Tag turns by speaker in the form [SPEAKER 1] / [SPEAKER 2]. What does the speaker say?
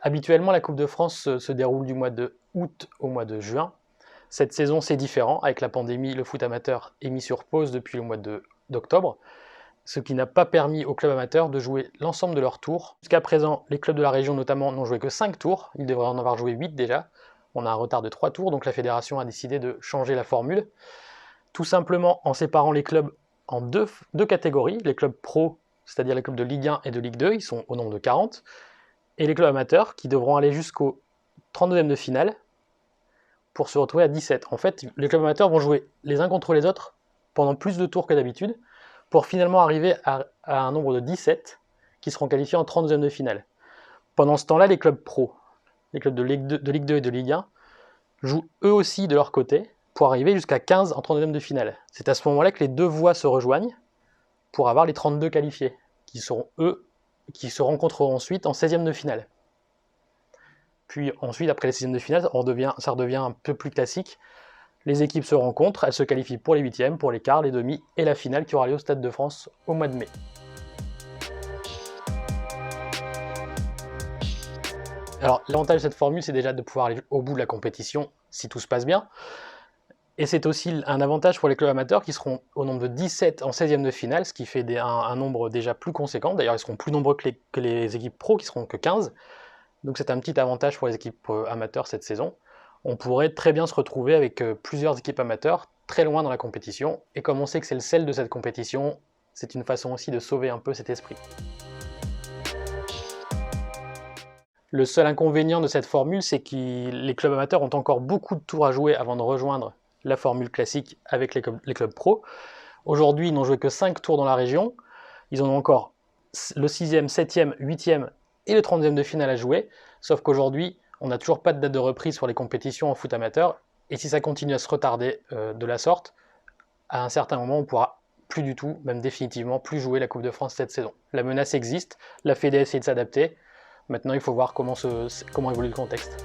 [SPEAKER 1] Habituellement, la Coupe de France se déroule du mois de août au mois de juin. Cette saison, c'est différent. Avec la pandémie, le foot amateur est mis sur pause depuis le mois d'octobre, ce qui n'a pas permis aux clubs amateurs de jouer l'ensemble de leurs tours. Jusqu'à présent, les clubs de la région notamment n'ont joué que 5 tours, ils devraient en avoir joué 8 déjà. On a un retard de 3 tours, donc la fédération a décidé de changer la formule, tout simplement en séparant les clubs en deux catégories. Les clubs pro, c'est-à-dire les clubs de Ligue 1 et de Ligue 2, ils sont au nombre de 40, et les clubs amateurs qui devront aller jusqu'au 32e de finale pour se retrouver à 17. En fait, les clubs amateurs vont jouer les uns contre les autres pendant plus de tours que d'habitude, pour finalement arriver à un nombre de 17 qui seront qualifiés en 32e de finale. Pendant ce temps-là, les clubs pro, les clubs de Ligue 2 et de Ligue 1, jouent eux aussi de leur côté pour arriver jusqu'à 15 en 32e de finale. C'est à ce moment-là que les deux voies se rejoignent pour avoir les 32 qualifiés, qui se rencontreront ensuite en 16e de finale. Puis ensuite, après les 16e de finale, ça redevient un peu plus classique. Les équipes se rencontrent, elles se qualifient pour les huitièmes, pour les quarts, les demi et la finale qui aura lieu au Stade de France au mois de mai. Alors l'avantage de cette formule, c'est déjà de pouvoir aller au bout de la compétition si tout se passe bien. Et c'est aussi un avantage pour les clubs amateurs qui seront au nombre de 17 en 16e de finale, ce qui fait un nombre déjà plus conséquent. D'ailleurs, ils seront plus nombreux que les équipes pro qui seront que 15. Donc c'est un petit avantage pour les équipes amateurs cette saison. On pourrait très bien se retrouver avec plusieurs équipes amateurs très loin dans la compétition, et comme on sait que c'est le sel de cette compétition, c'est une façon aussi de sauver un peu cet esprit. Le seul inconvénient de cette formule, c'est que les clubs amateurs ont encore beaucoup de tours à jouer avant de rejoindre la formule classique avec les clubs pro. Aujourd'hui, ils n'ont joué que 5 tours dans la région, ils en ont encore le 6e, 7e, 8e et le 30e de finale à jouer, sauf qu'aujourd'hui, on n'a toujours pas de date de reprise sur les compétitions en foot amateur, et si ça continue à se retarder de la sorte, à un certain moment, on pourra plus du tout, même définitivement, plus jouer la Coupe de France cette saison. La menace existe, la Fédé essaie de s'adapter, maintenant il faut voir comment évolue le contexte.